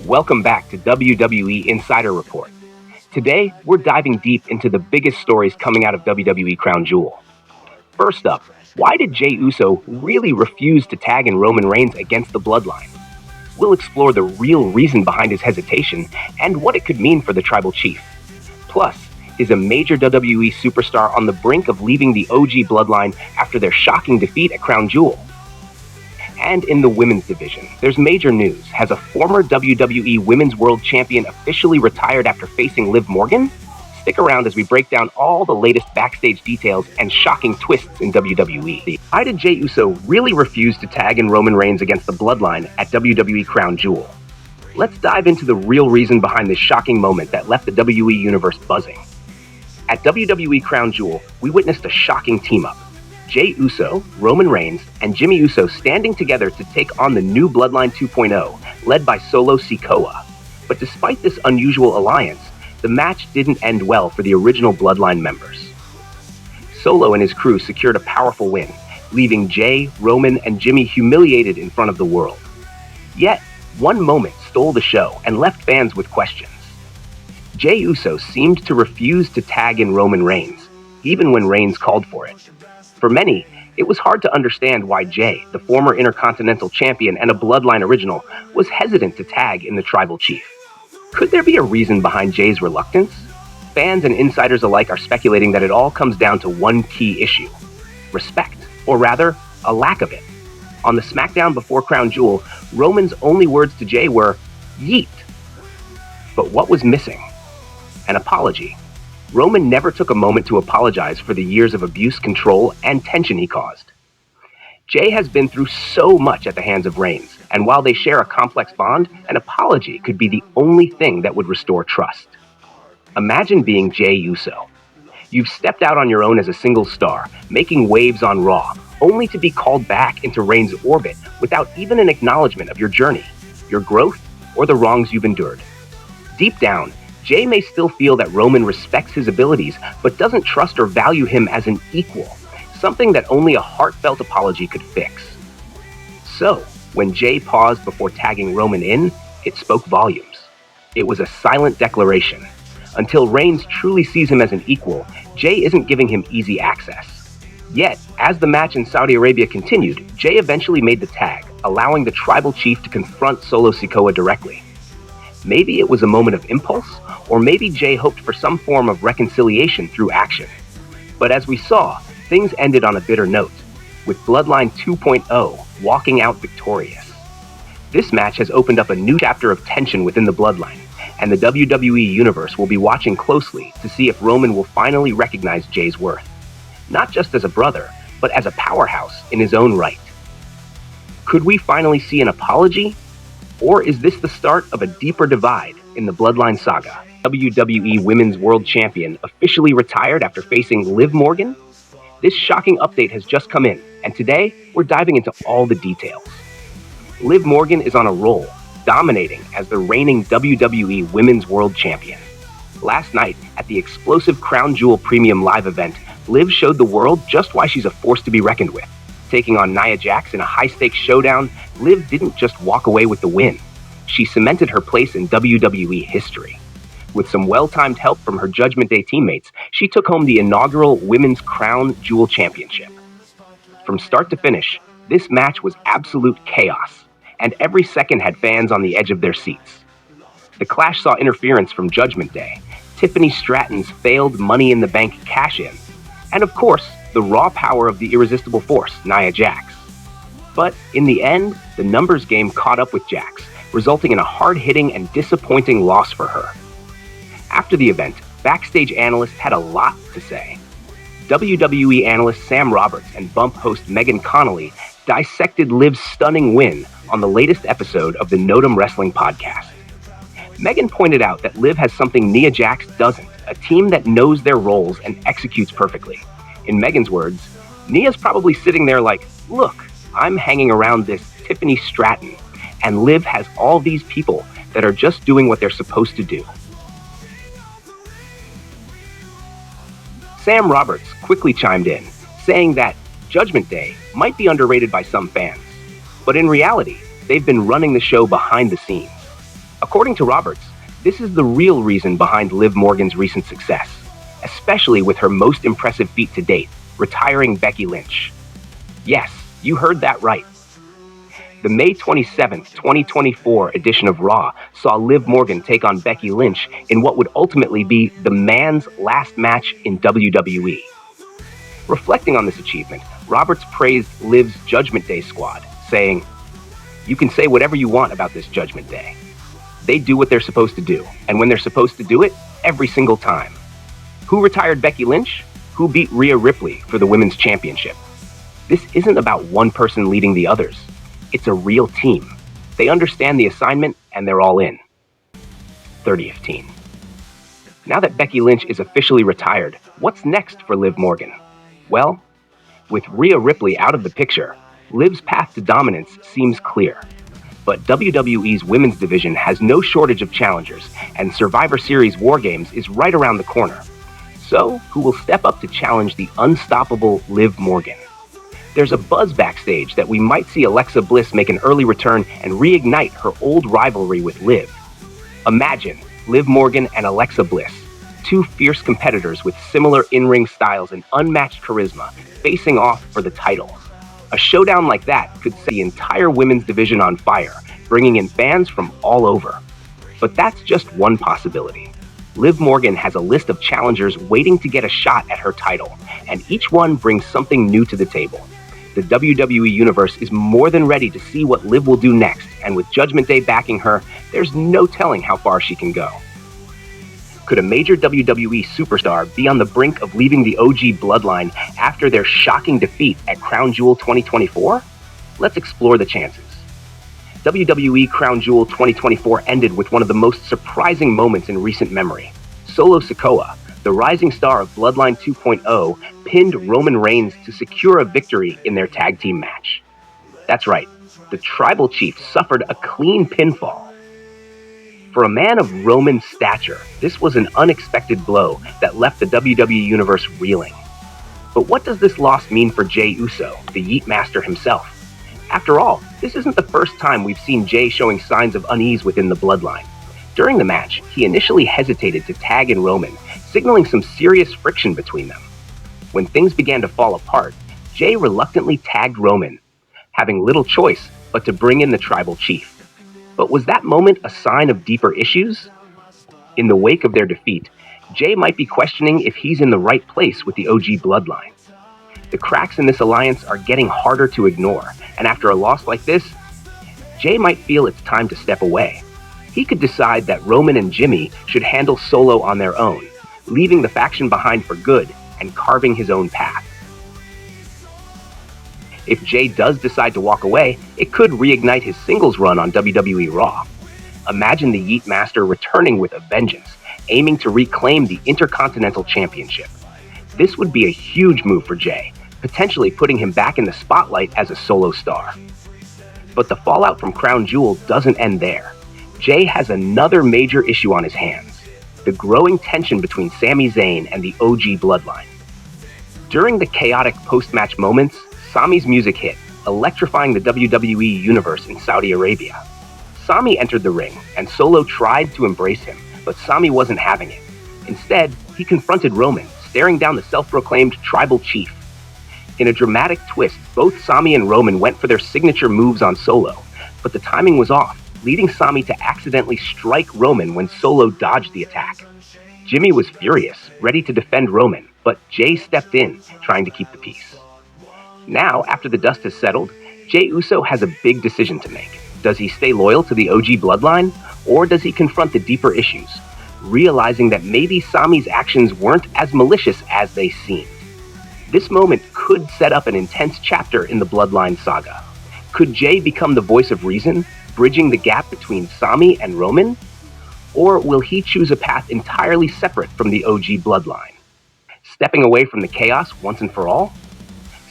Welcome back to WWE Insider Report. Today, we're diving deep into the biggest stories coming out of WWE Crown Jewel. First up, why did Jey Uso really refuse to tag in Roman Reigns against the Bloodline? We'll explore the real reason behind his hesitation and what it could mean for the Tribal Chief. Plus, is a major WWE superstar on the brink of leaving the OG Bloodline after their shocking defeat at Crown Jewel? And in the women's division, there's major news. Has a former WWE Women's World Champion officially retired after facing Liv Morgan? Stick around as we break down all the latest backstage details and shocking twists in WWE. Why did Jey Uso really refuse to tag in Roman Reigns against the Bloodline at WWE Crown Jewel? Let's dive into the real reason behind this shocking moment that left the WWE Universe buzzing. At WWE Crown Jewel, we witnessed a shocking team-up. Jey Uso, Roman Reigns, and Jimmy Uso standing together to take on the new Bloodline 2.0, led by Solo Sikoa. But despite this unusual alliance, the match didn't end well for the original Bloodline members. Solo and his crew secured a powerful win, leaving Jey, Roman, and Jimmy humiliated in front of the world. Yet, one moment stole the show and left fans with questions. Jey Uso seemed to refuse to tag in Roman Reigns, even when Reigns called for it. For many, it was hard to understand why Jey, the former Intercontinental Champion and a Bloodline original, was hesitant to tag in the Tribal Chief. Could there be a reason behind Jey's reluctance? Fans and insiders alike are speculating that it all comes down to one key issue: respect, or rather, a lack of it. On the SmackDown before Crown Jewel, Roman's only words to Jey were, "Yeet." But what was missing? An apology. Roman never took a moment to apologize for the years of abuse, control, and tension he caused. Jey has been through so much at the hands of Reigns, and while they share a complex bond, an apology could be the only thing that would restore trust. Imagine being Jey Uso. You've stepped out on your own as a single star, making waves on Raw, only to be called back into Reigns' orbit without even an acknowledgement of your journey, your growth, or the wrongs you've endured. Deep down, Jey may still feel that Roman respects his abilities, but doesn't trust or value him as an equal, something that only a heartfelt apology could fix. So, when Jey paused before tagging Roman in, it spoke volumes. It was a silent declaration. Until Reigns truly sees him as an equal, Jey isn't giving him easy access. Yet, as the match in Saudi Arabia continued, Jey eventually made the tag, allowing the Tribal Chief to confront Solo Sikoa directly. Maybe it was a moment of impulse, or maybe Jey hoped for some form of reconciliation through action. But as we saw, things ended on a bitter note, with Bloodline 2.0 walking out victorious. This match has opened up a new chapter of tension within the Bloodline, and the WWE Universe will be watching closely to see if Roman will finally recognize Jey's worth, not just as a brother, but as a powerhouse in his own right. Could we finally see an apology? Or is this the start of a deeper divide in the Bloodline saga? WWE Women's World Champion officially retired after facing Liv Morgan? This shocking update has just come in, and today we're diving into all the details. Liv Morgan is on a roll, dominating as the reigning WWE Women's World Champion. Last night, at the explosive Crown Jewel Premium Live event, Liv showed the world just why she's a force to be reckoned with. Taking on Nia Jax in a high-stakes showdown, Liv didn't just walk away with the win. She cemented her place in WWE history. With some well-timed help from her Judgment Day teammates, she took home the inaugural Women's Crown Jewel Championship. From start to finish, this match was absolute chaos, and every second had fans on the edge of their seats. The clash saw interference from Judgment Day, Tiffany Stratton's failed Money in the Bank cash-in, and of course, the raw power of the irresistible force, Nia Jax. But in the end, the numbers game caught up with Jax, resulting in a hard-hitting and disappointing loss for her. After the event, backstage analysts had a lot to say. WWE analyst Sam Roberts and Bump host Megan Connolly dissected Liv's stunning win on the latest episode of the Notum Wrestling podcast. Megan pointed out that Liv has something Nia Jax doesn't, a team that knows their roles and executes perfectly. In Megan's words, Nia's probably sitting there like, look, I'm hanging around this Tiffany Stratton, and Liv has all these people that are just doing what they're supposed to do. Sam Roberts quickly chimed in, saying that Judgment Day might be underrated by some fans, but in reality, they've been running the show behind the scenes. According to Roberts, this is the real reason behind Liv Morgan's recent success, especially with her most impressive feat to date, retiring Becky Lynch. Yes, you heard that right. The May 27, 2024 edition of Raw saw Liv Morgan take on Becky Lynch in what would ultimately be the man's last match in WWE. Reflecting on this achievement, Roberts praised Liv's Judgment Day squad, saying, "You can say whatever you want about this Judgment Day. They do what they're supposed to do, and when they're supposed to do it, every single time. Who retired Becky Lynch? Who beat Rhea Ripley for the Women's Championship? This isn't about one person leading the others. It's a real team. They understand the assignment, and they're all in." 30th team. Now that Becky Lynch is officially retired, what's next for Liv Morgan? Well, with Rhea Ripley out of the picture, Liv's path to dominance seems clear. But WWE's women's division has no shortage of challengers, and Survivor Series WarGames is right around the corner. So, who will step up to challenge the unstoppable Liv Morgan? There's a buzz backstage that we might see Alexa Bliss make an early return and reignite her old rivalry with Liv. Imagine Liv Morgan and Alexa Bliss, two fierce competitors with similar in-ring styles and unmatched charisma, facing off for the title. A showdown like that could set the entire women's division on fire, bringing in fans from all over. But that's just one possibility. Liv Morgan has a list of challengers waiting to get a shot at her title, and each one brings something new to the table. The WWE Universe is more than ready to see what Liv will do next, and with Judgment Day backing her, there's no telling how far she can go. Could a major WWE superstar be on the brink of leaving the OG Bloodline after their shocking defeat at Crown Jewel 2024? Let's explore the chances. WWE Crown Jewel 2024 ended with one of the most surprising moments in recent memory. Solo Sikoa, the rising star of Bloodline 2.0, pinned Roman Reigns to secure a victory in their tag team match. That's right, the Tribal Chief suffered a clean pinfall. For a man of Roman stature, this was an unexpected blow that left the WWE Universe reeling. But what does this loss mean for Jey Uso, the Yeet Master himself? After all, this isn't the first time we've seen Jey showing signs of unease within the Bloodline. During the match, he initially hesitated to tag in Roman, signaling some serious friction between them. When things began to fall apart, Jey reluctantly tagged Roman, having little choice but to bring in the Tribal Chief. But was that moment a sign of deeper issues? In the wake of their defeat, Jey might be questioning if he's in the right place with the OG Bloodline. The cracks in this alliance are getting harder to ignore, and after a loss like this, Jey might feel it's time to step away. He could decide that Roman and Jimmy should handle Solo on their own, leaving the faction behind for good and carving his own path. If Jey does decide to walk away, it could reignite his singles run on WWE Raw. Imagine the Yeet Master returning with a vengeance, aiming to reclaim the Intercontinental Championship. This would be a huge move for Jey, potentially putting him back in the spotlight as a solo star. But the fallout from Crown Jewel doesn't end there. Jey has another major issue on his hands: the growing tension between Sami Zayn and the OG Bloodline. During the chaotic post-match moments, Sami's music hit, electrifying the WWE Universe in Saudi Arabia. Sami entered the ring, and Solo tried to embrace him, but Sami wasn't having it. Instead, he confronted Roman, staring down the self-proclaimed Tribal Chief. In a dramatic twist, both Sami and Roman went for their signature moves on Solo, but the timing was off, leading Sami to accidentally strike Roman when Solo dodged the attack. Jimmy was furious, ready to defend Roman, but Jey stepped in, trying to keep the peace. Now, after the dust has settled, Jey Uso has a big decision to make. Does he stay loyal to the OG Bloodline, or does he confront the deeper issues, realizing that maybe Sami's actions weren't as malicious as they seemed? This moment could set up an intense chapter in the Bloodline saga. Could Jey become the voice of reason, bridging the gap between Sami and Roman? Or will he choose a path entirely separate from the OG Bloodline, stepping away from the chaos once and for all?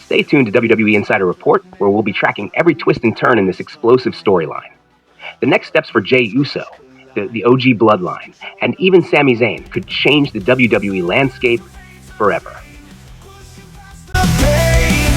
Stay tuned to WWE Insider Report, where we'll be tracking every twist and turn in this explosive storyline. The next steps for Jey Uso, the OG Bloodline, and even Sami Zayn could change the WWE landscape forever. The pain,